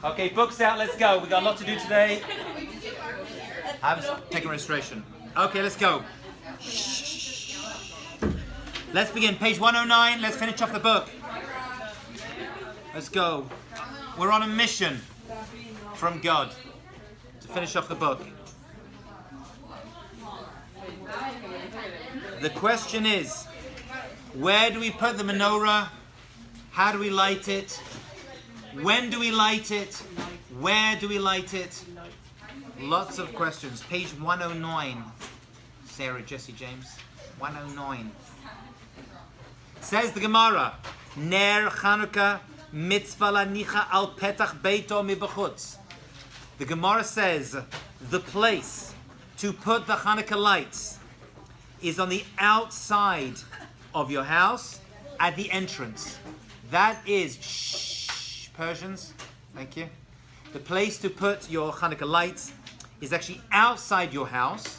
Okay, books out, let's go. We got a lot to do today. I'm taking registration. Okay, let's go. Let's begin. Page 109. Let's finish off the book. Let's go. We're on a mission from God to finish off the book. The question is, where do we put the menorah? How do we light it? When do we light it? Where do we light it? Lots of questions. Page 109. Sarah, Jesse, James. 109. Says the Gemara, Ner Chanukah mitzvah lanicha al petach beito mibachutz. The Gemara says the place to put the Chanukah lights is on the outside of your house at the entrance. That is, Persians, thank you. The place to put your Chanukah lights is actually outside your house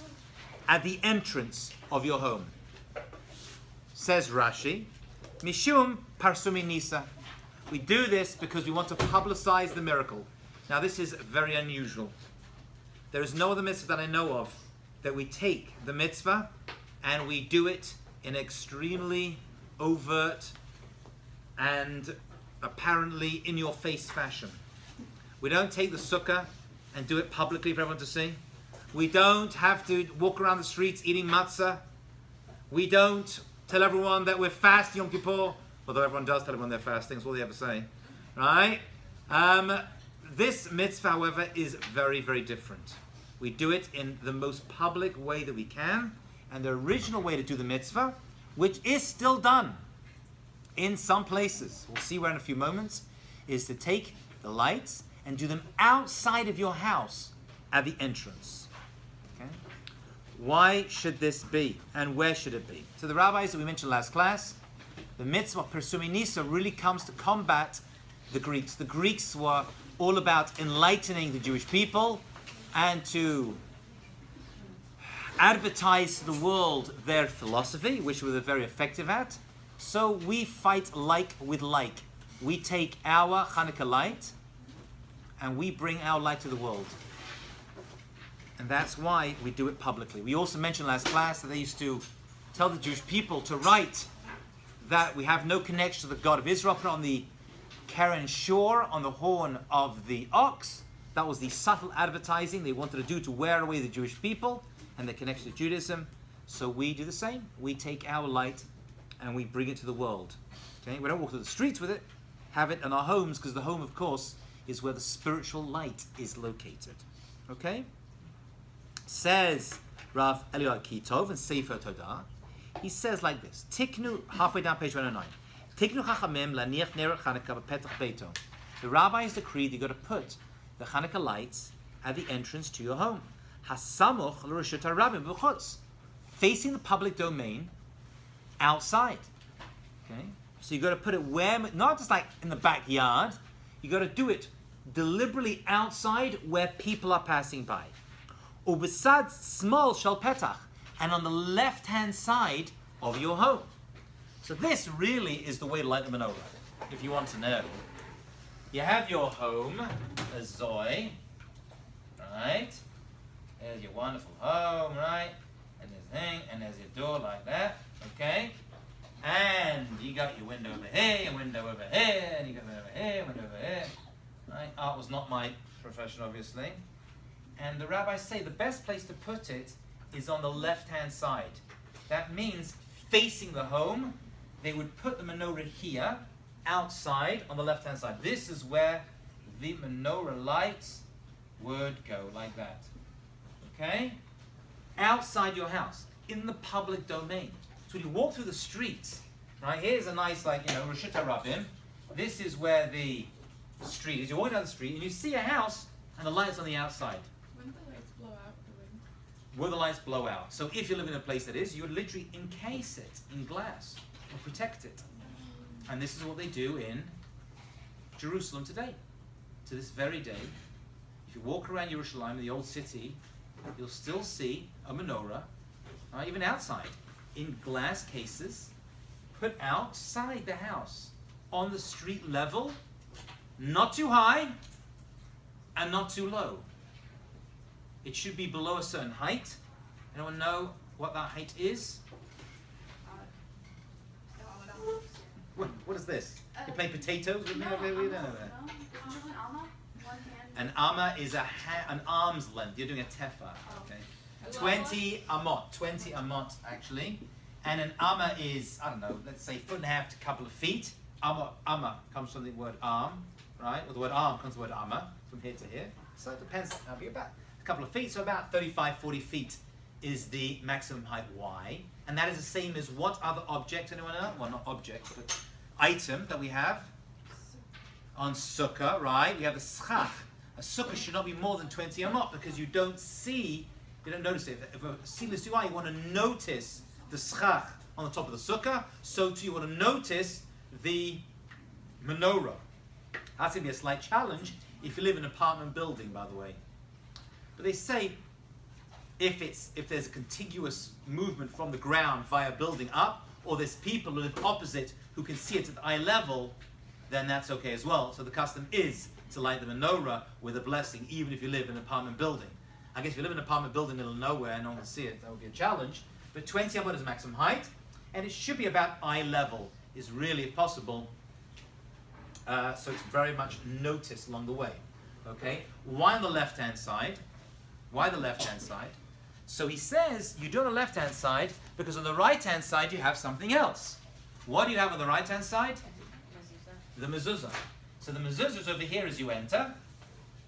at the entrance of your home. Says Rashi, Mishum parsumi nisa. We do this because we want to publicize the miracle. Now this is very unusual. There is no other mitzvah that I know of that we take the mitzvah and we do it in extremely overt and apparently in-your-face fashion. We don't take the sukkah and do it publicly for everyone to see. We don't have to walk around the streets eating matzah. We don't tell everyone that we're fasting Yom Kippur, although everyone does tell everyone they're fasting, that's all they ever say. Right? This mitzvah, however, is very, very different. We do it in the most public way that we can, and the original way to do the mitzvah, which is still done in some places, we'll see where in a few moments, is to take the lights and do them outside of your house at the entrance. Okay? Why should this be, and where should it be? So the rabbis that we mentioned last class, the mitzvah of Persumi Nisa really comes to combat the Greeks. The Greeks were all about enlightening the Jewish people and to advertise to the world their philosophy, which we were very effective at. So we fight like with like. We take our Chanukah light and we bring our light to the world. And that's why we do it publicly. We also mentioned last class that they used to tell the Jewish people to write that we have no connection to the God of Israel, put on the Karen shore, on the horn of the ox. That was the subtle advertising they wanted to do to wear away the Jewish people and their connection to Judaism. So we do the same. We take our light and we bring it to the world. Okay? We don't walk through the streets with it, have it in our homes, because the home, of course, is where the spiritual light is located. Okay? Says Rav Eliyahu Kitov in Sefer Todah, he says like this, Tiknu, halfway down page 109, Tiknu chachamim laniach ner Chanukah b'petach beito. The rabbis decreed you've got to put the Chanukah lights at the entrance to your home. Hasamuch l'reshut harabim b'chutz, facing the public domain outside. Okay? So you've got to put it where, not just like in the backyard, you've got to do it deliberately outside where people are passing by. Ubesad small shel petach, and on the left-hand side of your home. So this really is the way to light the menorah, if you want to know. You have your home, a zoy, right? There's your wonderful home, right? And there's a thing, and there's your door like that, okay? And you got your window over here, your window over here, and you got window over here, window over here. Right? Art was not my profession, obviously. And the rabbis say the best place to put it is on the left-hand side. That means facing the home. They would put the menorah here, outside, on the left-hand side. This is where the menorah lights would go, like that. Okay? Outside your house, in the public domain. So when you walk through the streets, right, here's a nice, Reshut HaRabim. This is where the street is. You're walking down the street and you see a house and the light's on the outside. When the lights blow out the wind? Will the lights blow out? So if you live in a place that is, you would literally encase it in glass or protect it. And this is what they do in Jerusalem today. To this very day, if you walk around Jerusalem, the old city, you'll still see a menorah, even outside, in glass cases, put outside the house, on the street level, not too high, and not too low. It should be below a certain height. Anyone know what that height is? What is this? You play potatoes with me over here? We don't know that. An amma is an arm's length. You're doing a tefa. Okay. 20 amot. 20 amot actually. And an amma is, I don't know, let's say 1.5 to a couple of feet. Amma comes from the word arm, right? Or the word arm comes from the word amma, from here to here. So it depends, it'll be about a couple of feet. So about 35, 40 feet is the maximum height Y. And that is the same as what other object, anyone know? Well, not object, but item that we have on sukkah, right? We have the schach. A sukkah should not be more than 20 amot because you don't notice it. If a silas UI, you want to notice the schach on the top of the sukkah, so too you want to notice the menorah. That's going to be a slight challenge if you live in an apartment building, by the way. But they say if there's a contiguous movement from the ground via building up, or there's people who live opposite who can see it at eye level, then that's okay as well. So the custom is to light the menorah with a blessing, even if you live in an apartment building. I guess if you live in an apartment building in the middle of nowhere and no one can see it, that would be a challenge. But 20 amot is maximum height, and it should be about eye level, is really, if possible, so it's very much noticed along the way. Okay? Why on the left-hand side? Why the left-hand side? So he says you do on the left-hand side because on the right-hand side you have something else. What do you have on the right-hand side? The mezuzah. So the mezuzah is over here as you enter,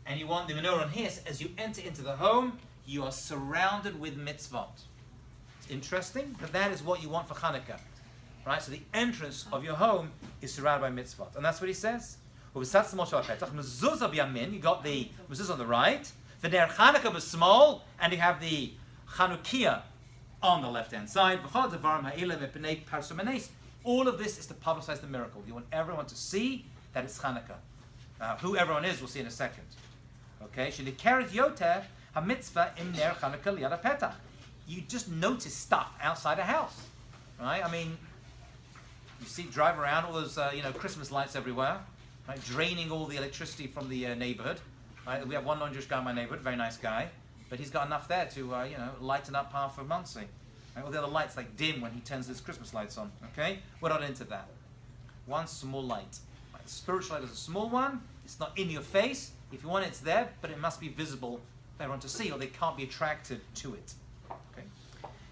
and you want the menorah on here. So as you enter into the home, you are surrounded with mitzvot. It's interesting, but that is what you want for Chanukah. Right? So the entrance of your home is surrounded by mitzvot. And that's what he says. Mezuzah b'yamin, you got the mezuzah on the right. The ner Chanukah was small, and you have the Chanukah on the left-hand side. All of this is to publicize the miracle. You want everyone to see that it's Chanukah. Who everyone is, we'll see in a second. Okay? You just notice stuff outside a house. Right? I mean, you drive around all those Christmas lights everywhere, right? Draining all the electricity from the neighborhood. Right? We have one non-Jewish guy in my neighborhood, very nice guy, but he's got enough there to lighten up half of Muncie. Right? All the other lights dimmed when he turns his Christmas lights on. Okay, we're not into that. One small light. Right? The spiritual light is a small one. It's not in your face. If you want it, it's there, but it must be visible for everyone to see, or they can't be attracted to it. Okay.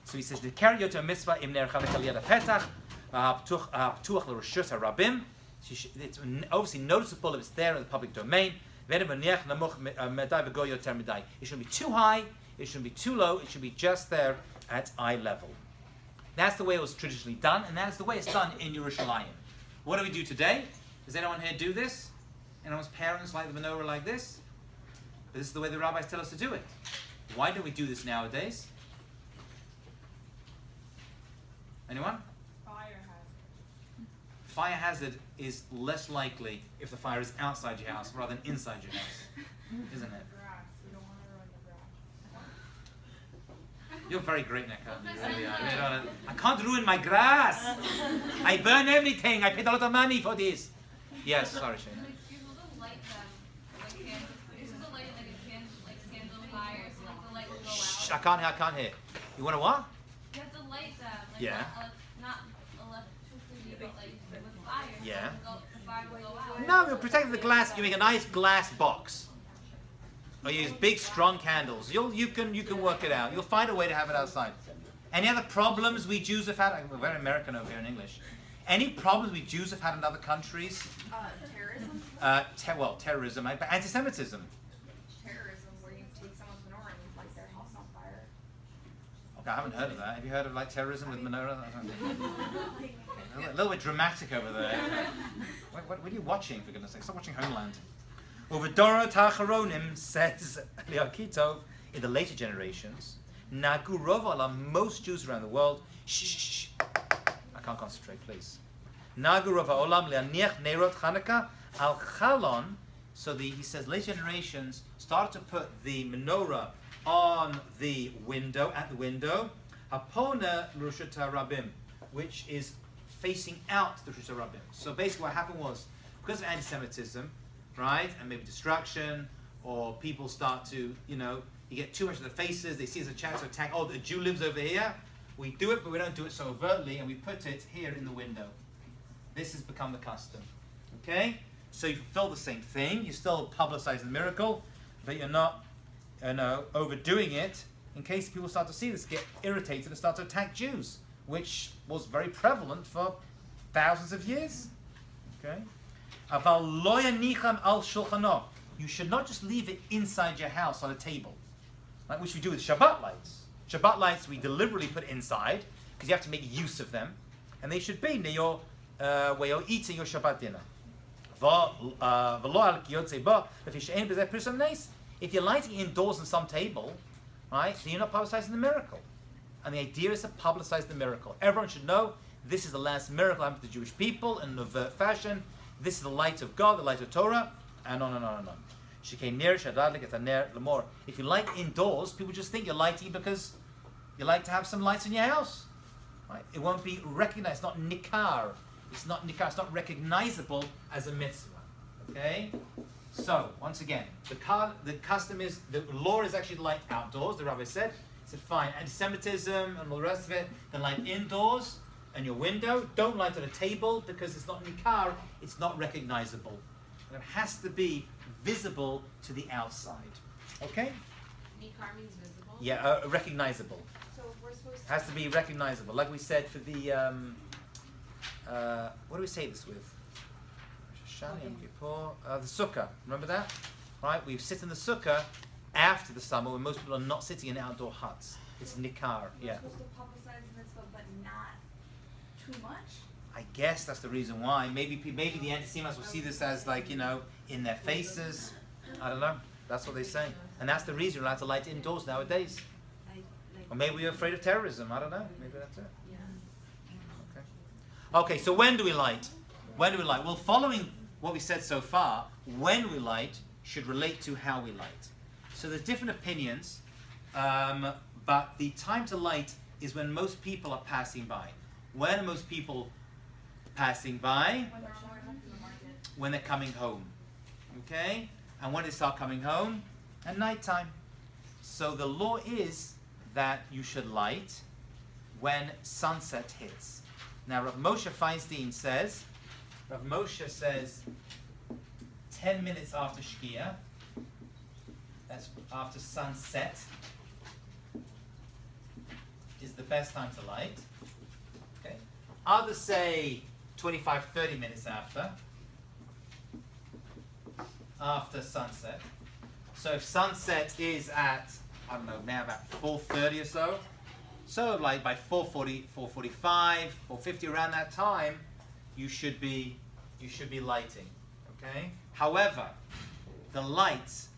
So he says, "The carry to a mitzvah im ner Chanukah liyad hapetach, ha'ptuach l'reshus harabim." It's obviously noticeable if it's there in the public domain. It shouldn't be too high, it shouldn't be too low, it should be just there at eye level. That's the way it was traditionally done, and that is the way it's done in Yerushalayim. What do we do today? Does anyone here do this? Anyone's parents like the menorah like this? But this is the way the rabbis tell us to do it. Why don't we do this nowadays? Anyone? Fire hazard is less likely if the fire is outside your house rather than inside your house, isn't it? You're very great, Neka. You really are. I can't ruin my grass. I burn everything. I paid a lot of money for this. Yes, sorry, Shane. Shh, I can't hear. You want to what? You have to light them. Yeah. Not electricity, but with fire. Yeah. So the fire will go out. No, you're protecting the glass. You make a nice glass box. Or you use big, strong candles. You can work it out. You'll find a way to have it outside. Any other problems we Jews have had? We're very American over here in English. Any problems we Jews have had in other countries? Terrorism. Terrorism, but anti-Semitism. Terrorism, where you take someone's menorah and you light their house on fire. Okay, I haven't heard of that. Have you heard of terrorism with menorah? A little bit dramatic over there. What are you watching, for goodness sake? Stop watching Homeland. Uvedora Tacharonim says Liakitov in the later generations, Nagu Rovala, most Jews around the world, shh, I can't concentrate, please. Nagu Rova Olam Lianiach Nerot Chanukah Al Chalon. So he says later generations started to put the menorah on the window, at the window, Hapona Rishut Rabim, which is facing out the Rishut Rabim. So basically what happened was, because of anti-Semitism, right, and maybe destruction, or people start to, you get too much of the faces, they see as a chance to attack, oh, the Jew lives over here. We do it, but we don't do it so overtly, and we put it here in the window. This has become the custom. Okay? So you fulfill the same thing. You're still publicizing the miracle, but you're not overdoing it in case people start to see this, get irritated, and start to attack Jews, which was very prevalent for thousands of years. Okay? Aval lo yanicham al shulchano. You should not just leave it inside your house on a table, like which we do with Shabbat lights. Shabbat lights we deliberately put inside because you have to make use of them, and they should be near your where you're eating your Shabbat dinner. If you're lighting indoors on some table, right, then you're not publicizing the miracle. And the idea is to publicize the miracle. Everyone should know this is the last miracle happened to the Jewish people in an overt fashion. This is the light of God, the light of Torah, and on and on and on. If you light indoors, people just think you're lighting because you like to have some lights in your house. Right? It won't be recognized. It's not nikar. It's not recognizable as a mitzvah. Okay? So, once again, the custom is, the law is actually to light outdoors, the rabbi said. He said, fine, anti-Semitism and all the rest of it, then light indoors and your window. Don't light on a table because it's not nikar, it's not recognizable. It has to be visible to the outside. Okay? Nikar means visible? Yeah, recognizable. So we're supposed It has to be recognizable. Like we said for the, what do we say this with? The sukkah. Remember that? Right? We sit in the sukkah after the summer when most people are not sitting in outdoor huts. It's nikar. Yeah. We're supposed to publicize the mitzvah, but not too much. I guess that's the reason why. Maybe the anti-Semites will see this as like, in their faces. I don't know. That's what they say. And that's the reason we're allowed to light indoors nowadays. Or maybe we're afraid of terrorism. I don't know. Maybe that's it. Okay, so when do we light? When do we light? Well, following what we said so far, when we light should relate to how we light. So there's different opinions, but the time to light is when most people are passing by. When are most people passing by? When they're going to the market. When they're coming home. Okay? And when they start coming home? At nighttime. So the law is that you should light when sunset hits. Now Rav Moshe Feinstein says, 10 minutes after Shkia, that's after sunset, is the best time to light. Okay. Others say 25, 30 minutes after sunset. So if sunset is at, I don't know, now about 4:30 or so, so like by 4:40, 4:45, 4:50, around that time, you should be lighting. Okay. However, the lights,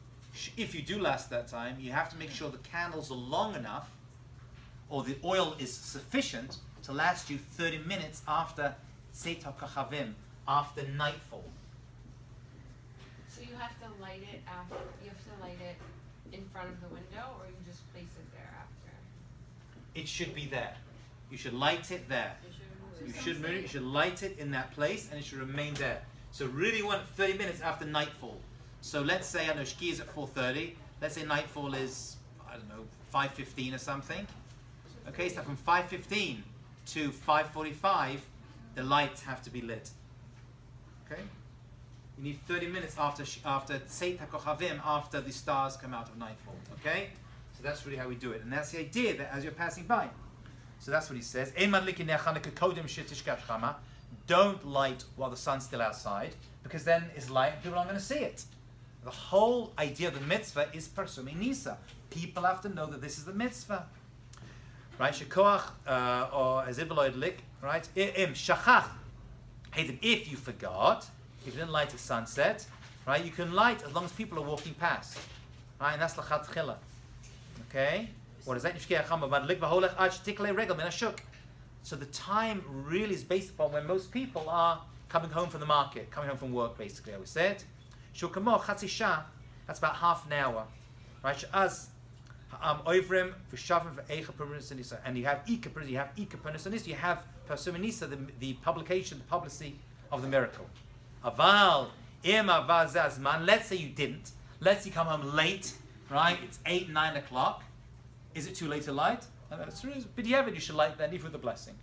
if you do last that time, you have to make sure the candles are long enough, or the oil is sufficient to last you 30 minutes after Tzeit HaKochavim, after nightfall. So you have to light it after, you have to light it in front of the window, or you just place it there after? It should be there. You should light it there. You should light it in that place, and it should remain there. So really want 30 minutes after nightfall. So let's say, I know, Shki is at 4:30. Let's say nightfall is, I don't know, 5:15 or something. Okay, so from 5:15 to 5:45, the lights have to be lit. Okay? You need 30 minutes after Tzeit HaKochavim, after the stars come out of nightfall. Okay? So that's really how we do it. And that's the idea that as you're passing by. So that's what he says. Don't light while the sun's still outside, because then it's light and people aren't going to see it. The whole idea of the mitzvah is Parsumei Nisa. People have to know that this is the mitzvah. Right? Shekoach, or Azivaloid right? Shachach. If you forgot, if you didn't light at sunset, right? You can light as long as people are walking past. Right? And that's Lachat Chila. Okay? What is that? So the time really is based upon when most people are coming home from the market, coming home from work, basically, I would say it. That's about half an hour. Right? And you have you have Parsumei Nisa, the publication, the publicity of the miracle. Aval, let's say you didn't. Let's say you come home late, right? It's 8, 9 o'clock. Is it too late to light? But you should light then, even with the blessing.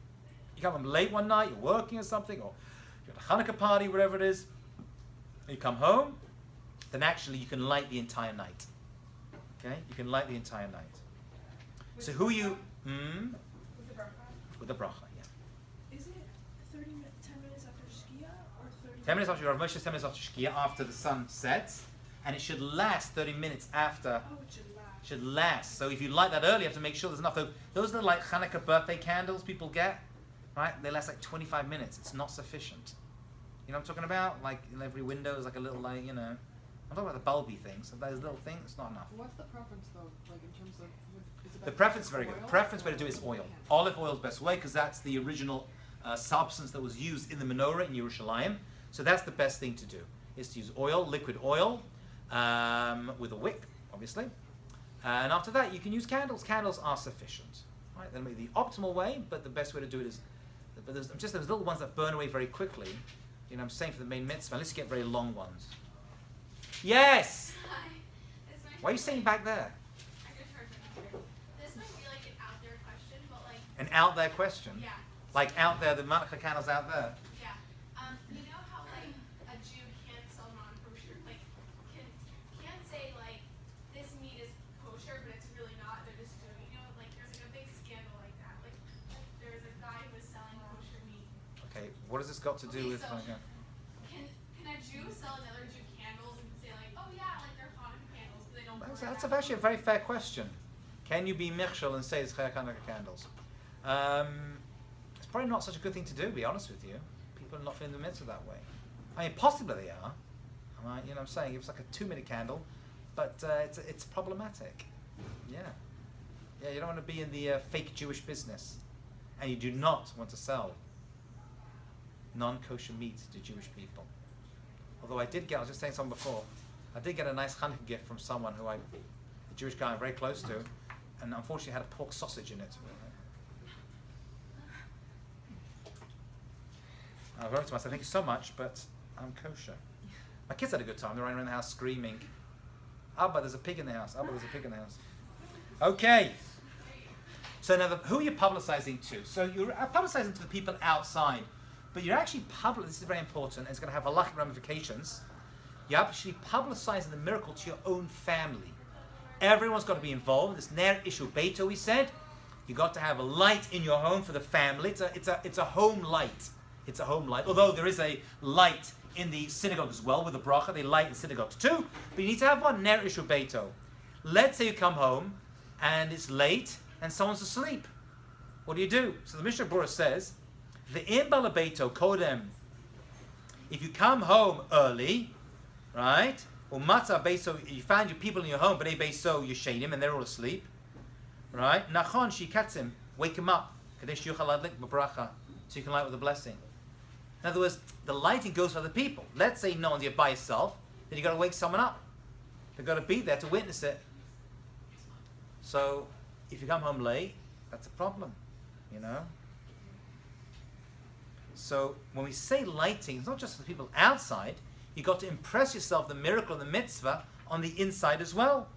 You come home late one night, you're working or something, or you're at a Chanukah party, whatever it is. You come home, then actually you can light the entire night. Okay? You can light the entire night. So who you... With the bracha? With the bracha, yeah. Is it 10 minutes after Shkia or 30 10 minutes after Rav Moshe, 10 minutes after Shkia, after the sun sets, and it should last 30 minutes after. Oh, it should last. Should last. So if you light that early, you have to make sure there's enough. Those are like Chanukah birthday candles people get, right? They last like 25 minutes. It's not sufficient. You know what I'm talking about? Like in every window is like a little, like, you know. I'm talking about the bulby things. So those little things, it's not enough. What's the preference though, like in terms of? Is it The better preference is to very use good. oil Preference way to or do is oil. hand? Olive oil is the best way because that's the original substance that was used in the menorah in Yerushalayim. So that's the best thing to do, is to use oil, liquid oil, with a wick, obviously. And after that, you can use candles. Candles are sufficient. Right? That may be the optimal way, but the best way to do it is, but there's just those little ones that burn away very quickly. You know, I'm saying for the main mitzvah, unless you get very long ones. Yes! Hi. This might Why are you sitting back there? I just heard something. This might be like an out there question, but like, An out there question. yeah, Like out there, the Menorah candles out there. yeah. You know how like a Jew can't sell non-kosher, like can't say like this meat is kosher, but it's really not. They're just doing, you know, like there's like a big scandal like that. Like there's a guy who was selling kosher meat. Okay, what has this got to do Okay, with so- Hanukkah? Can a Jew sell another Jew candles and say like, oh yeah, like they're Hanukkah candles, but they don't. burn That's that actually a very fair question. Can you be Michshel and say it's Hanukkah candles? It's probably not such a good thing to do, to be honest with you. People are not feeling the mitzvah that way. I mean, possibly they are. You know what I'm saying? It's like a 2-minute candle, but it's problematic. Yeah. Yeah, you don't want to be in the fake Jewish business. And you do not want to sell non-kosher meat to Jewish people. Although I was just saying something before, I did get a nice Hanukkah gift from someone a Jewish guy I'm very close to, and unfortunately had a pork sausage in it. I wrote to myself, thank you so much, but I'm kosher. My kids had a good time. They're running around the house screaming, Abba, there's a pig in the house. Abba, there's a pig in the house. Okay. So now, who are you publicizing to? So you're publicizing to the people outside, but you're actually this is very important, and it's going to have halachic ramifications. You're actually publicizing the miracle to your own family. Everyone's got to be involved. This ner ishu beito, we said. You got to have a light in your home for the family. It's a home light. It's a home light. Although there is a light in the synagogue as well with the bracha. They light in synagogues too. But you need to have one ner ishu beito. Let's say you come home and it's late and someone's asleep. What do? So the Mishnah Berurah says, "Ve'im balabeito kodem." If you come home early, right? Or matzah beiso, you find your people in your home, but they beiso yeshenim, and they're all asleep, right? Nachon shikatzim, wake him up, kadesh yuchal adlik b'bracha, so you can light with a blessing. In other words, the lighting goes for other people. Let's say no one's here by yourself, then you got to wake someone up. They've got to be there to witness it. So if you come home late, that's a problem, you know. So when we say lighting, it's not just for the people outside. You got to impress yourself the miracle of the mitzvah on the inside as well,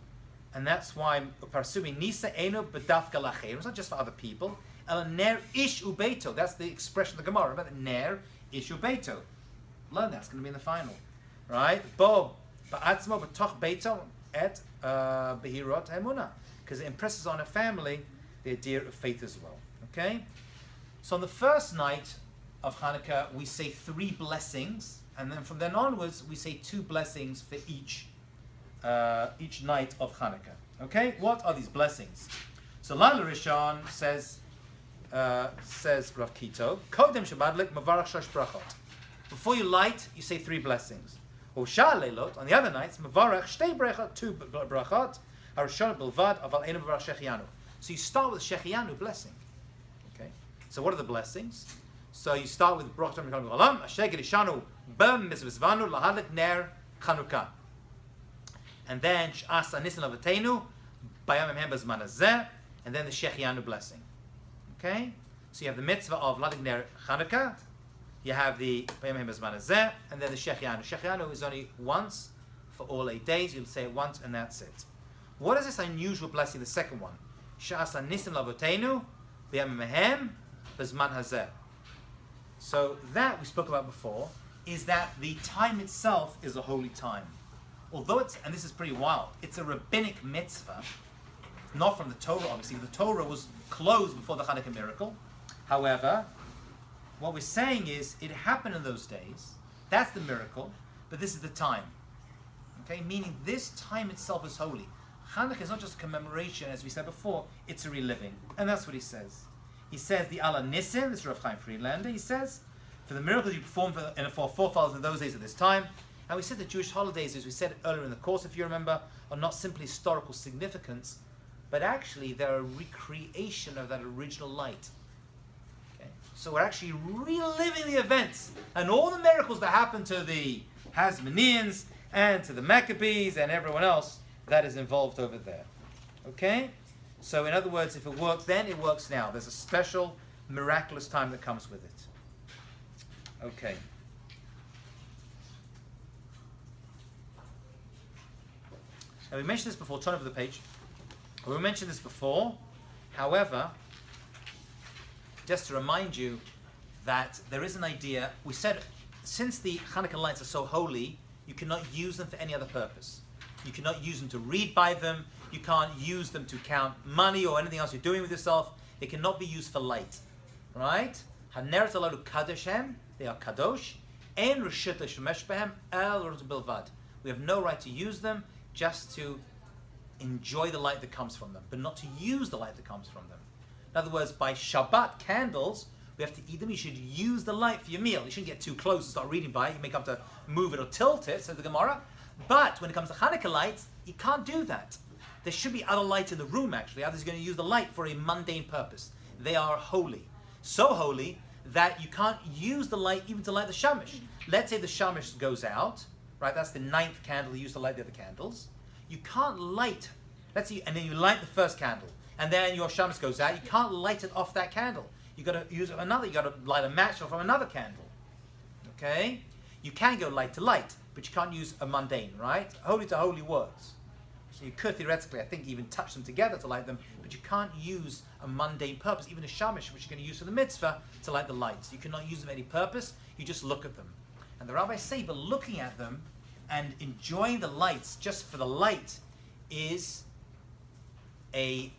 and that's why parsumi nisa eno b'dafka lacheir. It's not just for other people. El ner ish ubeito. That's the expression of the Gemara. Remember, ner ish ubeito. Learn that's going to be in the final, right? Bo ba'atzmo b'toch beito et behirot emuna, because it impresses on a family the idea of faith as well. Okay, so on the first night of Hanukkah, we say 3 blessings, and then from then onwards, we say 2 blessings for each night of Hanukkah. Okay, what are these blessings? So Laila Rishon says Rav Kito, Kodem Shabadlik Mavarach Shosh Brachot. Before you light, you say 3 blessings. Or Shah Leilot, on the other nights, Mavarach Shtei Brachot, 2 brachot, Harishon Bilvad, Aval Einu Mavarach Shechianu. So you start with Shechianu blessing. Okay, so what are the blessings? So you start with Brachot Mikol Olam, Asher Gerishanu Bem Mitzvahnu Lahadlik Ner Chanukah. And then Asa Nisan Avatenu Bayam Hem Bezman Hazeh, and then the Shechianu blessing. Okay? So you have the mitzvah of Lahadlik Ner Chanukah, you have the Bayam Hem Bezman Hazeh, and then the Shechianu. Shechianu is only once for all 8 days. You'll say it once and that's it. What is this unusual blessing, the second one? Sha'asa nisim lavotenu b'yamim mehem b'zman hazeh. So that we spoke about before is that the time itself is a holy time. Although it's, and this is pretty wild, it's a rabbinic mitzvah, not from the Torah obviously. The Torah was closed before the Chanukah miracle. However, what we're saying is it happened in those days. That's the miracle, but this is the time. Okay, meaning this time itself is holy. Chanukah is not just a commemoration, as we said before, it's a reliving. And that's what he says. He says the Ala Nisim, this is Rav Chaim Friedlander, he says, for the miracles you performed for forefathers in those days at this time. And we said the Jewish holidays, as we said earlier in the course, if you remember, are not simply historical significance, but actually they're a recreation of that original light. Okay? So we're actually reliving the events and all the miracles that happened to the Hasmoneans and to the Maccabees and everyone else that is involved over there. Okay? So in other words, if it worked then, it works now. There's a special, miraculous time that comes with it. Okay. Now we mentioned this before, turn over the page. We mentioned this before. However, just to remind you that there is an idea, we said since the Chanukah lights are so holy, you cannot use them for any other purpose. You cannot use them to read by them. You can't use them to count money or anything else you're doing with yourself. They cannot be used for light. Right? Haneret alalu kadeshem, they are kadosh. En reshut shemesh behem el bilvad. We have no right to use them, just to enjoy the light that comes from them, but not to use the light that comes from them. In other words, by Shabbat candles, we have to eat them. You should use the light for your meal. You shouldn't get too close and start reading by it. You may come to move it or tilt it, says the Gemara. But when it comes to Hanukkah lights, you can't do that. There should be other lights in the room, actually. Others are going to use the light for a mundane purpose. They are holy. So holy that you can't use the light even to light the shamash. Let's say the shamash goes out, right? That's the 9th candle you use to light the other candles. You can't light, let's see, and then you light the first candle, and then your shamash goes out. You can't light it off that candle. You got to use another. You got to light a match from another candle. Okay, you can go light to light, but you can't use a mundane, right? Holy to holy words. So you could theoretically, I think, even touch them together to light them, but you can't use a mundane purpose, even a shamash, which you're going to use for the mitzvah, to light the lights. You cannot use them for any purpose. You just look at them, and the rabbis say, but looking at them and enjoying the lights just for the light is a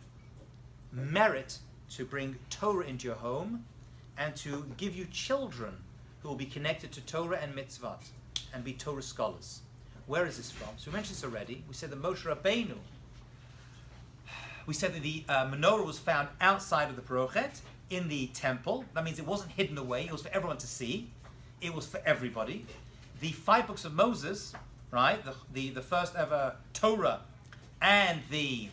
merit to bring Torah into your home and to give you children who will be connected to Torah and mitzvot and be Torah scholars. Where is this from? So we mentioned this already. We said that Moshe Rabbeinu, we said that the menorah was found outside of the Parochet in the temple. That means it wasn't hidden away. It was for everyone to see. It was for everybody. The 5 books of Moses, right, the first ever Torah and the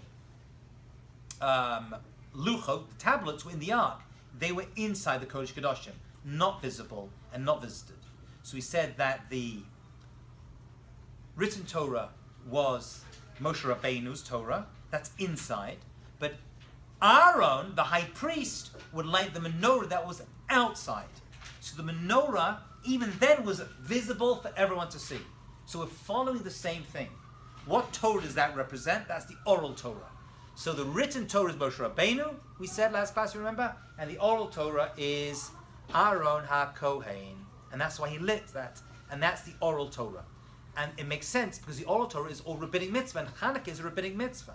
Luchot, the tablets, were in the ark. They were inside the Kodesh Kodashim, not visible and not visited. So we said that the written Torah was Moshe Rabbeinu's Torah, that's inside, but Aaron, the high priest, would light the menorah that was outside. So the menorah, even then, was visible for everyone to see. So we're following the same thing. What Torah does that represent? That's the oral Torah. So the written Torah is Moshe Rabbeinu, we said last class, you remember? And the oral Torah is Aaron HaKohen. And that's why he lit that. And that's the oral Torah. And it makes sense because the oral Torah is all rabbinic mitzvah, and Chanukah is a rabbinic mitzvah.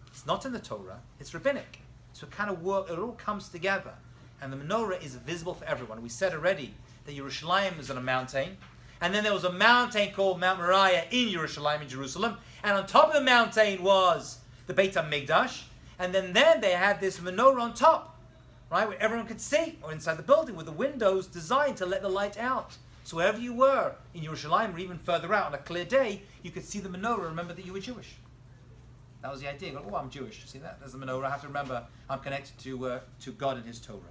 It's not in the Torah, it's rabbinic. So it kind of it all comes together. And the menorah is visible for everyone. We said already that Yerushalayim is on a mountain, and then there was a mountain called Mount Moriah in Yerushalayim, in Jerusalem, and on top of the mountain was the Beit HaMikdash, and then they had this menorah on top, right, where everyone could see, or inside the building with the windows designed to let the light out. So wherever you were in Yerushalayim, or even further out on a clear day, you could see the menorah, remember that you were Jewish. That was the idea. Go, oh, I'm Jewish. See that? There's the menorah. I have to remember I'm connected to God and His Torah.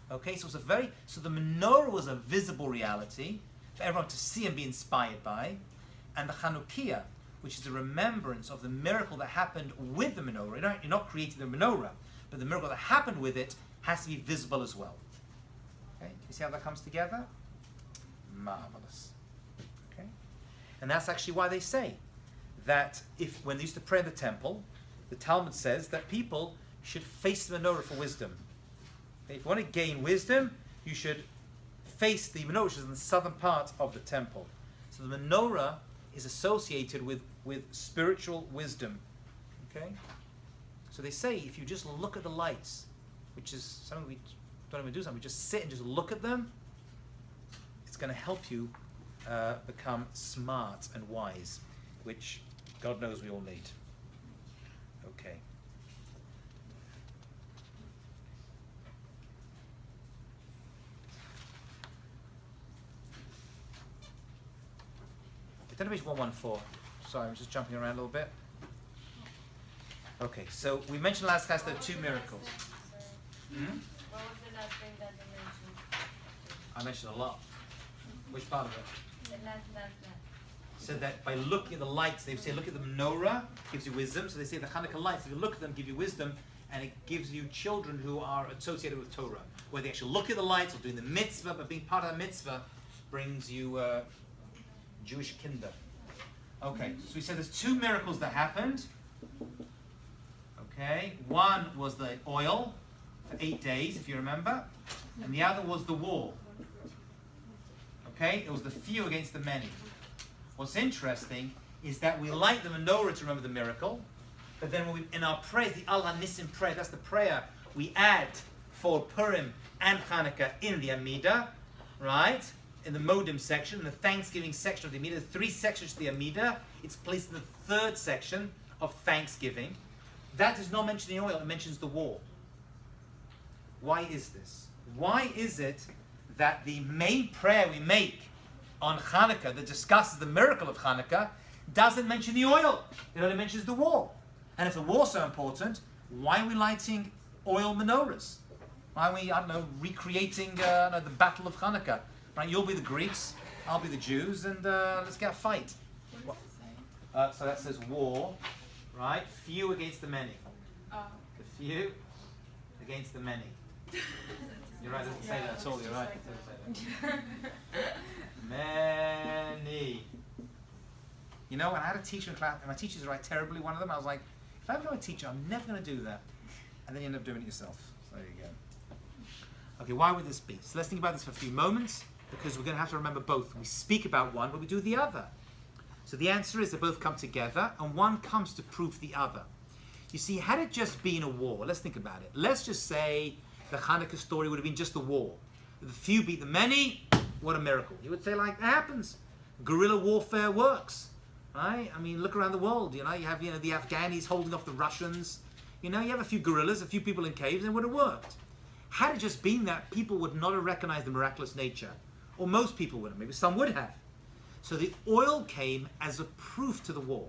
Okay, so the menorah was a visible reality for everyone to see and be inspired by, and the Chanukah, which is a remembrance of the miracle that happened with the menorah. You're not creating the menorah, but the miracle that happened with it has to be visible as well. Okay, you see how that comes together? Marvelous. Okay, and that's actually why they say that if when they used to pray in the temple, the Talmud says that people should face the menorah for wisdom. If you want to gain wisdom, you should face the menorah, which is in the southern part of the temple. So the menorah is associated with spiritual wisdom. Okay? So they say if you just look at the lights, which is something we don't even do something, we just sit and just look at them, it's going to help you become smart and wise, which God knows we all need. Okay. Turn to page 114. Sorry, I'm just jumping around a little bit. Okay, so we mentioned last class there are 2 miracles. What was the last thing that they mentioned? I mentioned a lot. Which part of it? The last. So that by looking at the lights, they say look at the menorah, gives you wisdom. So they say the Chanukah lights, if you look at them, give you wisdom, and it gives you children who are associated with Torah. Where they actually look at the lights or doing the mitzvah, but being part of the mitzvah brings you Jewish kinder. Okay, so we said there's 2 miracles that happened. Okay, one was the oil for 8 days, if you remember, and the other was the wall. Okay, it was the few against the many. What's interesting is that we light the menorah to remember the miracle, but then when we, in our prayer, the Al HaNisim prayer, that's the prayer we add for Purim and Chanukah in the Amidah, right? In the Modim section, in the Thanksgiving section of the Amidah, 3 sections to the Amidah. It's placed in the 3rd section of Thanksgiving. That does not mention the oil, it mentions the wall. Why is this? Why is it that the main prayer we make on Chanukah that discusses the miracle of Chanukah doesn't mention the oil? It only mentions the wall. And if the wall's so important, why are we lighting oil menorahs? Why are we, I don't know, recreating the Battle of Chanukah? Right, you'll be the Greeks, I'll be the Jews, and let's get a fight. What does it say? So that says war, right? Few against the many. Oh. The few against the many. You're right, it doesn't say that at all, you're right. It doesn't say that. Many. You know, when I had a teacher in class, and my teachers write terribly, one of them, I was like, if I ever become a teacher, I'm never going to do that. And then you end up doing it yourself. So there you go. Okay, why would this be? So let's think about this for a few moments, because we're going to have to remember both. We speak about one, but we do the other. So the answer is they both come together, and one comes to prove the other. You see, had it just been a war, let's think about it. Let's just say the Chanukah story would have been just a war. The few beat the many, what a miracle. You would say, like, that happens. Guerrilla warfare works, right? I mean, look around the world, you have, the Afghanis holding off the Russians. You have a few guerrillas, a few people in caves, and it would have worked. Had it just been that, people would not have recognized the miraculous nature. Or most people wouldn't. Maybe some would have. So the oil came as a proof to the war.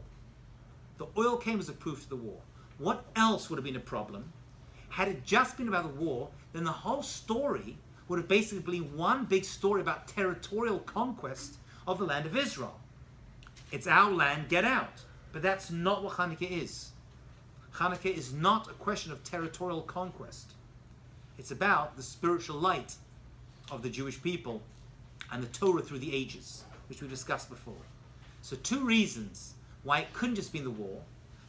The oil came as a proof to the war. What else would have been a problem? Had it just been about the war, then the whole story would have basically been one big story about territorial conquest of the land of Israel. It's our land, get out. But that's not what Chanukah is. Chanukah is not a question of territorial conquest. It's about the spiritual light of the Jewish people and the Torah through the ages, which we discussed before. So 2 reasons why it couldn't just be the war,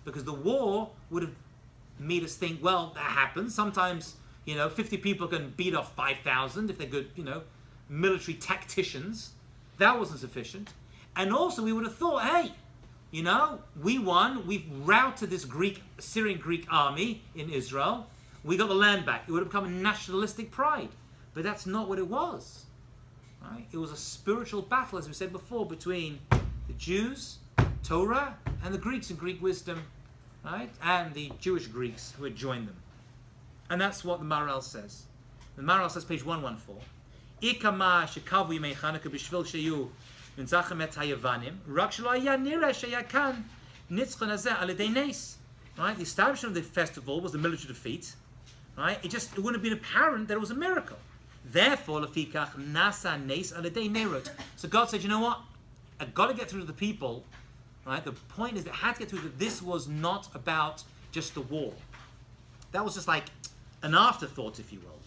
because the war would have made us think, well, that happens. Sometimes, 50 people can beat off 5,000 if they're good, military tacticians. That wasn't sufficient. And also we would have thought, hey, we won. We've routed this Syrian Greek army in Israel. We got the land back. It would have become a nationalistic pride. But that's not what it was. Right? It was a spiritual battle, as we said before, between the Jews, Torah, and the Greeks and Greek wisdom, right? And the Jewish Greeks who had joined them. And that's what the Maharal says. The Maharal says, page 114, Ikama shekavu yimei Chanukah b'shvil sheyu nitzachem et hayavanim, rak shelo haya nireh sheya kan nitzchon hazeh al yedei nes. Right? The establishment of the festival was the military defeat. Right? It wouldn't have been apparent that it was a miracle. Therefore, lefikach nasa nes al yedei nerot. So God said, you know what? I've got to get through to the people. Right? The point is that had to get through that this was not about just the war. That was just like an afterthought, if you will.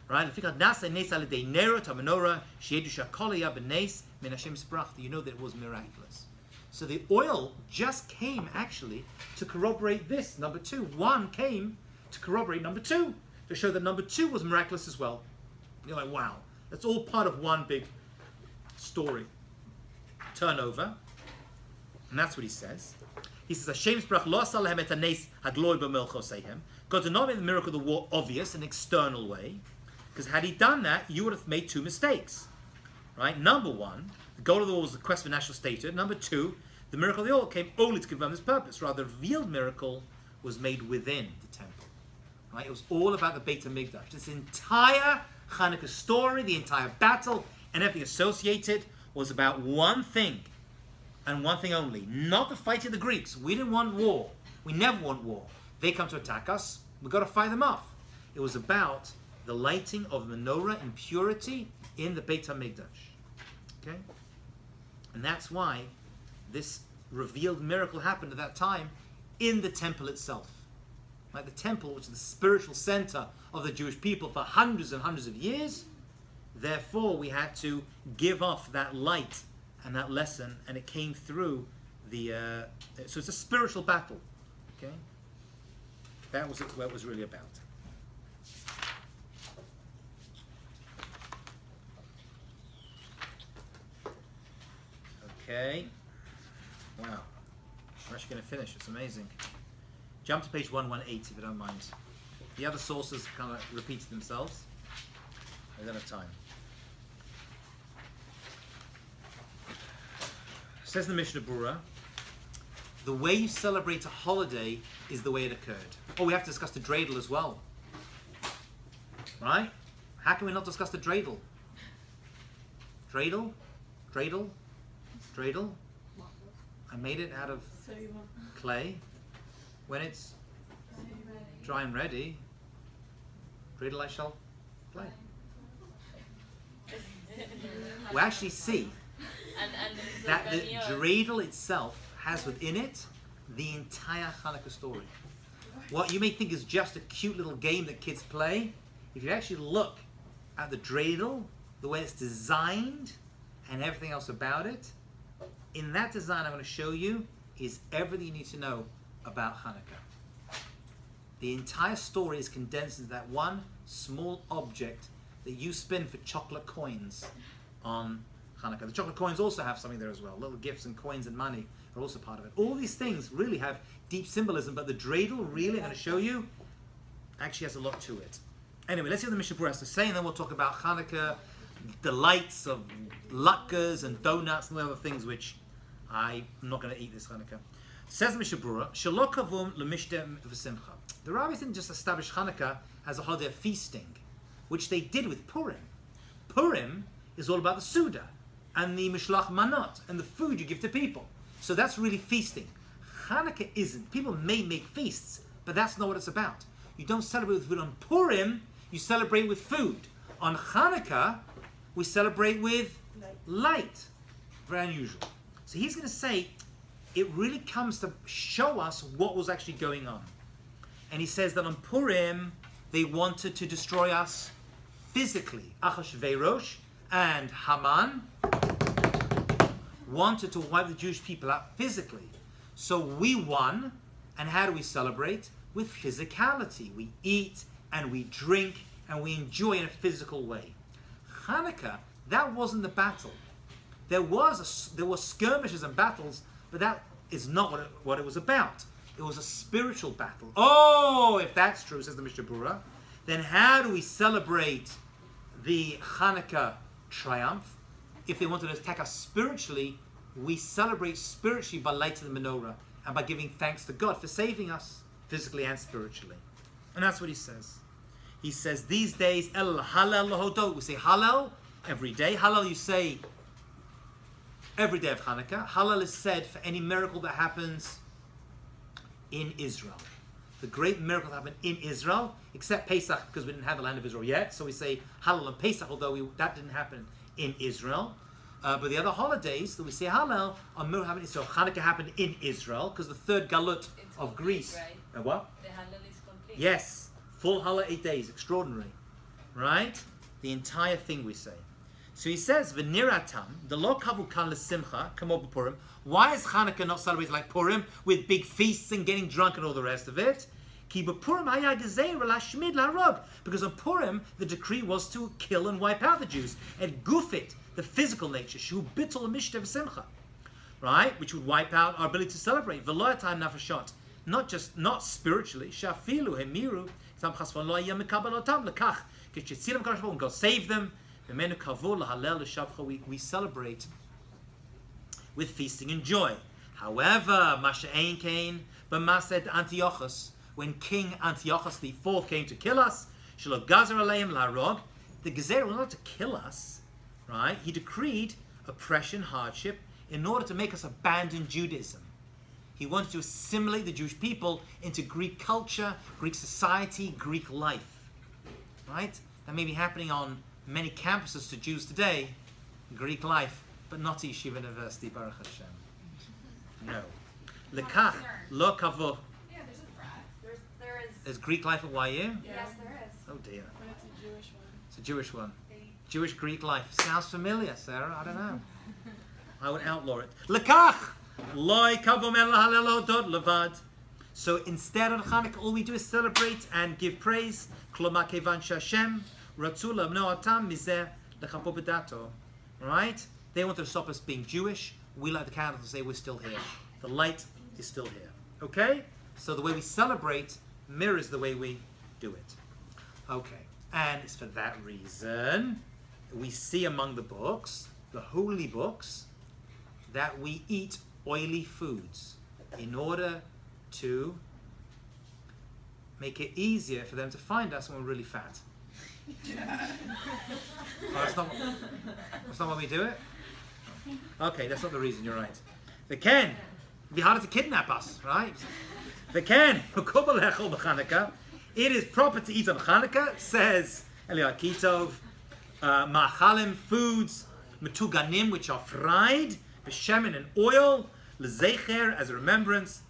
Right? Lefikach nasa nes al yedei nerot ha-menorah sheyedu shakol haya b'nes min Hashem sparachta. You know that it was miraculous. So the oil just came actually to corroborate this, number 2. 1 came to corroborate number 2, to show that number 2 was miraculous as well. You're like, wow, that's all part of one big story. Turnover. And that's what he says. He says, Hashem's brach lo asa lehem et hanes hagloy b'melchosehem. God did not make the miracle of the war obvious in an external way, because had he done that, you would have made 2 mistakes. Right? Number 1, the goal of the war was the quest for national statehood. Number 2, the miracle of the oil came only to confirm this purpose. Rather, the revealed miracle was made within the temple. Right? It was all about the Beit HaMikdash. This entire Chanukah story, the entire battle, and everything associated was about one thing, and one thing only. Not the fight of the Greeks. We didn't want war. We never want war. They come to attack us. We've got to fight them off. It was about the lighting of menorah in purity in the Beit HaMikdash. Okay? And that's why this revealed miracle happened at that time in the temple itself. Like the temple, which is the spiritual center of the Jewish people for hundreds and hundreds of years, therefore we had to give off that light and that lesson, and it came through the... so it's a spiritual battle. Okay? That was what it was really about. Okay. Wow. We're actually going to finish. It's amazing. Jump to page 118 if you don't mind. The other sources kind of repeated themselves. I don't have time. Says the Mishnah Berurah, the way you celebrate a holiday is the way it occurred. Oh, we have to discuss the Dreidel as well. Right? How can we not discuss the Dreidel? Dreidel? Dreidel? Dreidel? I made it out of clay. When it's dry and ready, Dreidel I shall play. We actually see that the Dreidel itself has within it the entire Chanukah story. What you may think is just a cute little game that kids play, if you actually look at the Dreidel, the way it's designed and everything else about it, in that design I'm going to show you is everything you need to know about Chanukah. The entire story is condensed into that one small object that you spin for chocolate coins on Chanukah. The chocolate coins also have something there as well. Little gifts and coins and money are also part of it. All these things really have deep symbolism, but the Dreidel, really, I'm going to show you, actually has a lot to it. Anyway, let's see what the Mishnah Berurah has to say, and then we'll talk about Chanukah, the lights of Latkes and donuts and other things which I'm not going to eat this Chanukah. Says the Mishnah Berurah, Shelo kavum lemishtem v'simcha. The rabbis didn't just establish Chanukah as a holiday of feasting, which they did with Purim. Purim is all about the Suda and the Mishloach Manot and the food you give to people. So that's really feasting. Chanukah isn't. People may make feasts, but that's not what it's about. You don't celebrate with food. On Purim, you celebrate with food. On Chanukah, we celebrate with light. Very unusual. So he's going to say, it really comes to show us what was actually going on. And he says that on Purim, they wanted to destroy us physically. Achashverosh and Haman wanted to wipe the Jewish people out physically. So we won, and how do we celebrate? With physicality. We eat and we drink and we enjoy in a physical way. Chanukah, that wasn't the battle. There were skirmishes and battles, but that is not what it was about. It was a spiritual battle. Oh, if that's true, says the Mishnah Berurah, then how do we celebrate the Chanukah triumph? If they wanted to attack us spiritually, we celebrate spiritually by lighting the menorah and by giving thanks to God for saving us physically and spiritually. And that's what he says. He says, these days, El Halal Lahodot. We say Halal every day. Halal you say every day of Chanukah. Halal is said for any miracle that happens in Israel. The great miracle that happened in Israel, except Pesach, because we didn't have the land of Israel yet. So we say Halal on Pesach, although that didn't happen in Israel. But the other holidays that we say Halal are miracle happening. So Chanukah happened in Israel, because the third galut of Greece. Right? And what? The Halal is complete. Yes. Full Halal 8 days. Extraordinary. Right? The entire thing we say. So he says, "V'niratam the lo kavu kan l'simcha kamo b'Purim." Why is Chanukah not celebrated like Purim with big feasts and getting drunk and all the rest of it? Ki b'Purim haya gezeira lashmid larog. Because on Purim the decree was to kill and wipe out the Jews. And gufit, the physical nature, shu bittul mishtav simcha, right, which would wipe out our ability to celebrate. V'lo yatam nafashot, not spiritually. Shafilu hemiru tam chasvan lo yam mekabalotam lekach. Kishetzilam kadosh baruch Hu, God save them. We celebrate with feasting and joy. However, Masha Ein Kain, but Mased Antiochus, when King Antiochus IV came to kill us, Shelo Gazer Aleim Larog, the Gezer was not to kill us, right? He decreed oppression, hardship, in order to make us abandon Judaism. He wanted to assimilate the Jewish people into Greek culture, Greek society, Greek life, right? That may be happening on many campuses to Jews today, Greek life, but not to Yeshiva University, Baruch Hashem. No. Lekach, lo kavo. Yeah, there's a frat. There is. There's Greek life at YU? Yes, there is. Oh dear. But it's a Jewish one. It's a Jewish one. Jewish Greek life. Sounds familiar, Sarah. I don't know. I would outlaw it. Lekach, lo kavo men lahalelo dod levad. So instead of Chanukah, all we do is celebrate and give praise. Kloma kevan shashem. Right? They wanted to stop us being Jewish. We light the candles and say we're still here. The light is still here. Okay? So the way we celebrate mirrors the way we do it. Okay. And it's for that reason we see among the books, the holy books, that we eat oily foods in order to make it easier for them to find us when we're really fat. That's not why we do it? Okay, that's not the reason, you're right. It'd be harder to kidnap us, right? It is proper to eat on Chanukah, says Eliyahu Kitov, ma'achalim, foods, metuganim, which are fried, b'shemen and oil, l'zecher, as a remembrance,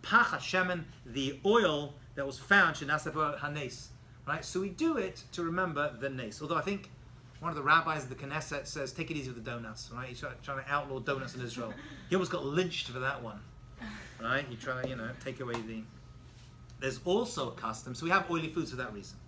pach hashemen, the oil that was found, shenaseh hanes. Right, so we do it to remember the nes. Although I think one of the rabbis of the Knesset says, take it easy with the donuts. Right, he's trying to outlaw donuts in Israel. He almost got lynched for that one. Right, you try to take away the. There's also a custom. So we have oily foods for that reason.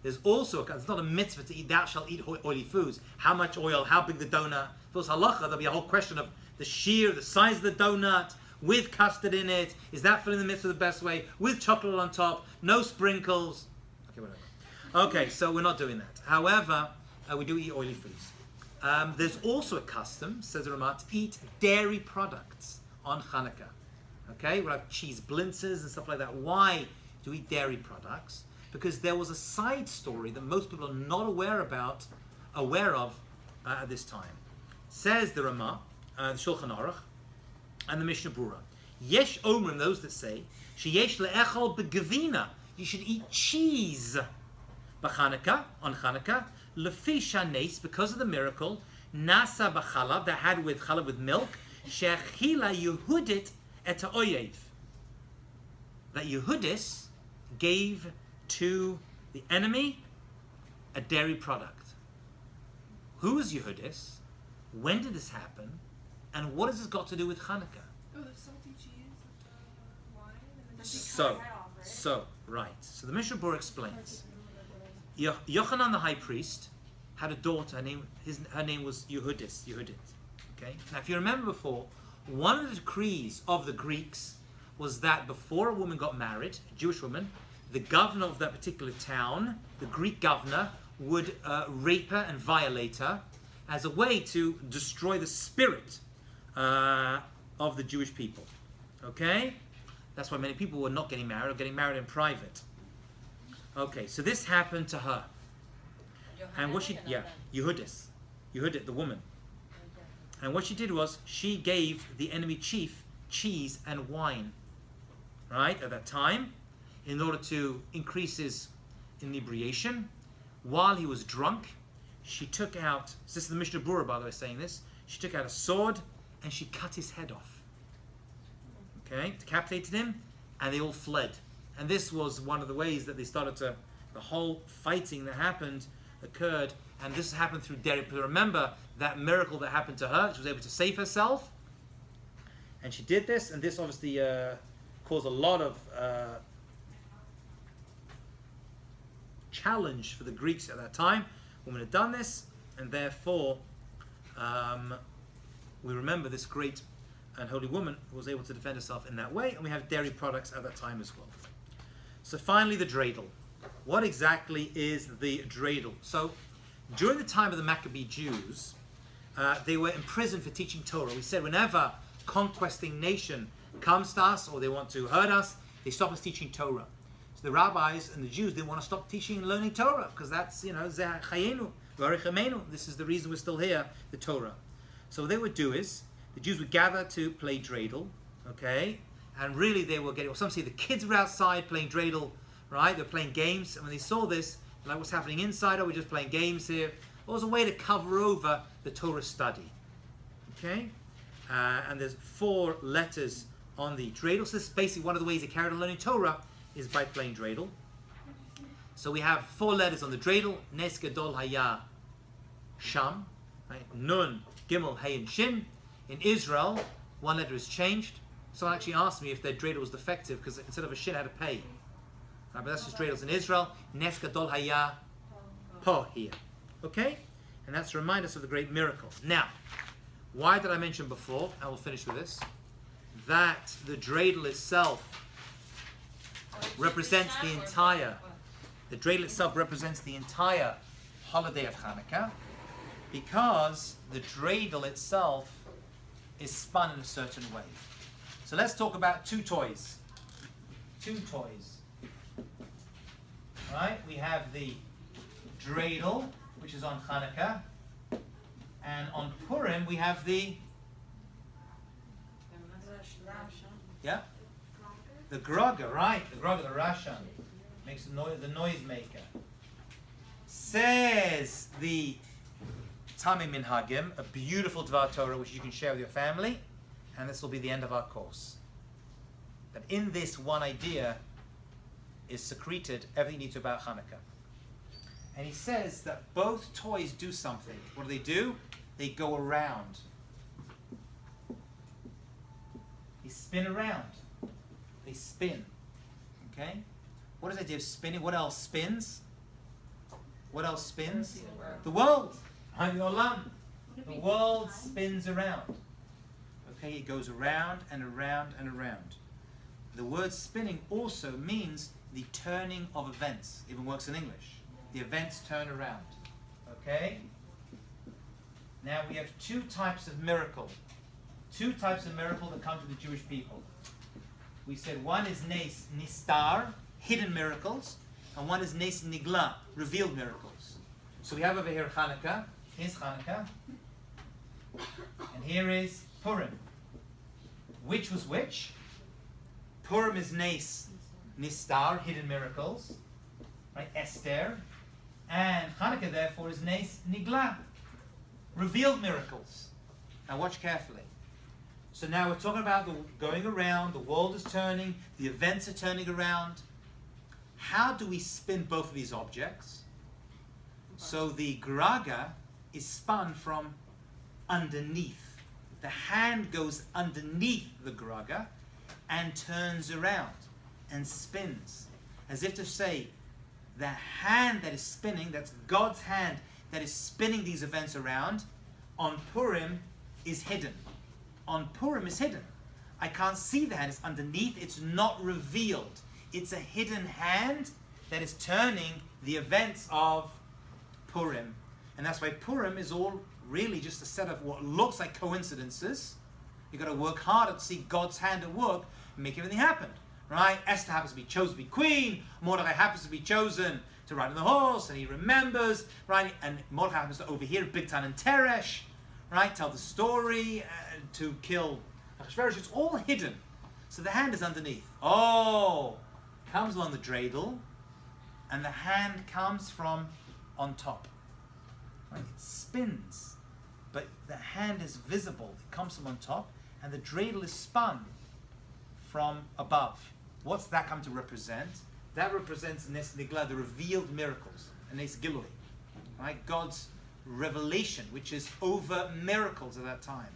There's also it's not a mitzvah to eat. Thou shalt eat oily foods. How much oil? How big the donut? If it was halacha, there'll be a whole question of the shear, the size of the donut, with custard in it. Is that filling the mitzvah the best way? With chocolate on top, no sprinkles. Okay, so we're not doing that. However, we do eat oily foods. There's also a custom, says the Ramah, to eat dairy products on Chanukah. Okay, we'll have cheese blintzes and stuff like that. Why do we eat dairy products? Because there was a side story that most people are not aware of at this time. Says the Ramah, the Shulchan Aruch, and the Mishnah Berurah. Yesh omrim, those that say, sheyesh le'echol begavina, you should eat cheese. B'Chanukah, on Chanukah, lefi shanes, because of the miracle, nasa b'chalav, that had with chalav with milk, she'echila Yehudit et ha'oyev, that Yehudis gave to the enemy a dairy product. Who was Yehudis? When did this happen? And what has this got to do with Chanukah? Oh, the salty cheese with the wine and then Right. So the Mishnah Berurah explains. Yochanan the high priest had a daughter. Her name was Yehudit. Okay. Now, if you remember before, one of the decrees of the Greeks was that before a woman got married, a Jewish woman, the governor of that particular town, the Greek governor, would rape her and violate her as a way to destroy the spirit of the Jewish people. Okay? That's why many people were not getting married or getting married in private. Okay, so this happened to her. And what Yehudit, the woman. And what she did was, she gave the enemy chief cheese and wine, right, at that time, in order to increase his inebriation. While he was drunk, she took out, this is the Mishnah Berurah, by the way, saying this, she took out a sword and she cut his head off. Okay, decapitated him, and they all fled. And this was one of the ways that they started to, the whole fighting that happened occurred and this happened through dairy. Remember that miracle that happened to her. She was able to save herself, and she did this, and this obviously caused a lot of challenge for the Greeks at that time. Women had done this, and therefore we remember this great and holy woman who was able to defend herself in that way, and we have dairy products at that time as well. So finally, the dreidel. What exactly is the dreidel? So during the time of the Maccabee Jews, they were imprisoned for teaching Torah. We said whenever conquesting nation comes to us or they want to hurt us, they stop us teaching Torah. So the rabbis and the Jews didn't want to stop teaching and learning Torah because that's, Zeh Chayenu, V'arei Chamenu. This is the reason we're still here, the Torah. So what they would do is, the Jews would gather to play dreidel, okay? And really they were getting, well, some say the kids were outside playing dreidel, right? They're playing games, and when they saw this, like what's happening inside, we're just playing games here. It was a way to cover over the Torah study, okay? And there's 4 letters on the dreidel. So this is basically one of the ways they carried on learning Torah is by playing dreidel. So we have 4 letters on the dreidel. Nes Gadol Haya Sham, right? Nun, Gimel, Hey, and Shin. In Israel, 1 letter is changed. Someone actually asked me if their dreidel was defective because instead of a shin, I had a pay. Right, but that's just dreidels in Israel. Nes Gadol Haya Po here. Okay? And that's to remind us of the great miracle. Now, why did I mention before, and we'll finish with this, that the dreidel itself represents the entire holiday of Chanukah, because the dreidel itself is spun in a certain way. So let's talk about 2 toys. 2 toys. Right? We have the dreidel, which is on Chanukah, and on Purim we have the the Groga, right? The Groga, the Rashan, makes the noise maker. Says the Tamei Minhagim, a beautiful Dvar Torah which you can share with your family, and this will be the end of our course. That in this one idea is secreted everything you need to about Chanukah. And he says that both toys do something. What do? They go around. They spin around. They spin. Okay? What is the idea of spinning? What else spins? What else spins? The world. The world spins around. Okay, it goes around and around and around. The word spinning also means the turning of events. It even works in English. The events turn around. Okay? Now we have 2 types of miracle. 2 types of miracle that come to the Jewish people. We said one is Nes Nistar, hidden miracles, and one is Nes Nigla, revealed miracles. So we have over here Chanukah. Here's Chanukah. And here is Purim. Which was which? Purim is Nes Nistar, hidden miracles, right? Esther. And Chanukah, therefore, is Nes Nigla, revealed miracles. Now watch carefully. So now we're talking about the going around, the world is turning, the events are turning around. How do we spin both of these objects? So the graga is spun from underneath. The hand goes underneath the graga and turns around and spins. As if to say, the hand that is spinning, that's God's hand that is spinning these events around, on Purim is hidden. On Purim is hidden. I can't see the hand, it's underneath, it's not revealed. It's a hidden hand that is turning the events of Purim. And that's why Purim is all really just a set of what looks like coincidences. You've got to work harder to see God's hand at work and make everything happen. Right? Esther happens to be chosen to be queen. Mordechai happens to be chosen to ride on the horse, and he remembers, right? And Mordechai happens to overhear Bigtan and Teresh, right? Tell the story to kill Achashverosh. It's all hidden. So the hand is underneath. Oh, comes along the dreidel, and the hand comes from on top. Right? It spins, but the hand is visible. It comes from on top, and the dreidel is spun from above. What's that come to represent? That represents Nes Nigla, the revealed miracles, and Nes Gilui. right? God's revelation, which is over miracles at that time.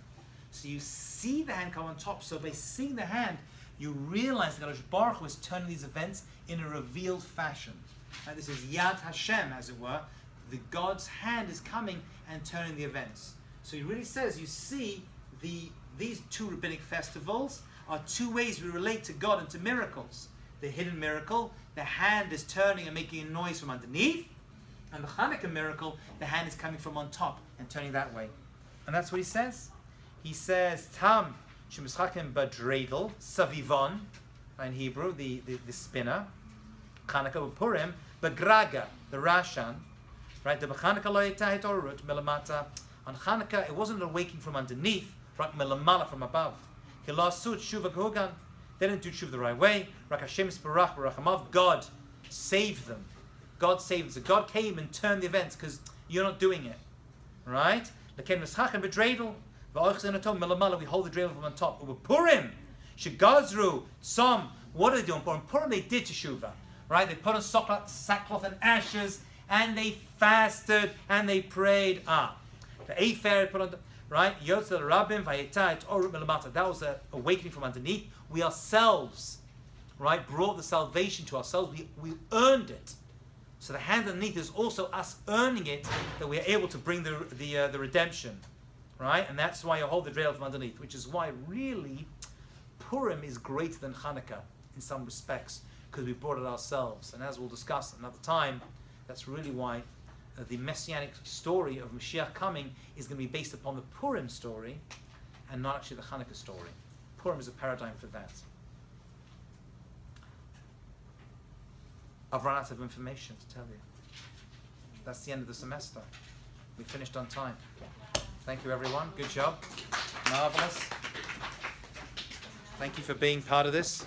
So you see the hand come on top. So by seeing the hand, you realize that Kadosh Baruch Hu is turning these events in a revealed fashion. And this is Yad Hashem, as it were. The God's hand is coming and turning the events. So he really says, you see, these two rabbinic festivals are two ways we relate to God and to miracles. The hidden miracle, the hand is turning and making a noise from underneath. And the Chanukah miracle, the hand is coming from on top and turning that way. And that's what he says. He says, Tam shemischakim Dreidel, savivon, in Hebrew, the spinner. Chanukah Purim, begraga, the rashan. Right, the Chanukah lo yitah orut melamata. On Chanukah, it wasn't an awakening from underneath, right, melamala, from above. Hilasut shuva gehugan. They didn't do tshuva the right way. Rak Hashem sparach barachamav. God saved them. God saved them. So God came and turned the events because you're not doing it. Right? Leken mischachem bedreidel. V'oich zenatom melamala. We hold the dreidel from on top. But Purim, shegazru, some. What did they do on Purim? Purim they did teshuva. Right? They put on sackcloth and ashes, and they fasted and they prayed. The Afer put on. Right? Yotzel Rabbim Vayetai Orut Melamata. That was an awakening from underneath. We ourselves, right, brought the salvation to ourselves. We earned it. So the hand underneath is also us earning it, that we are able to bring the redemption. Right? And that's why you hold the dreidel from underneath, which is why really Purim is greater than Chanukah in some respects, because we brought it ourselves. And as we'll discuss another time, that's really why the messianic story of Mashiach coming is going to be based upon the Purim story and not actually the Chanukah story. Purim is a paradigm for that. I've run out of information to tell you. That's the end of the semester. We finished on time. Thank you, everyone. Good job. Marvelous. Thank you for being part of this.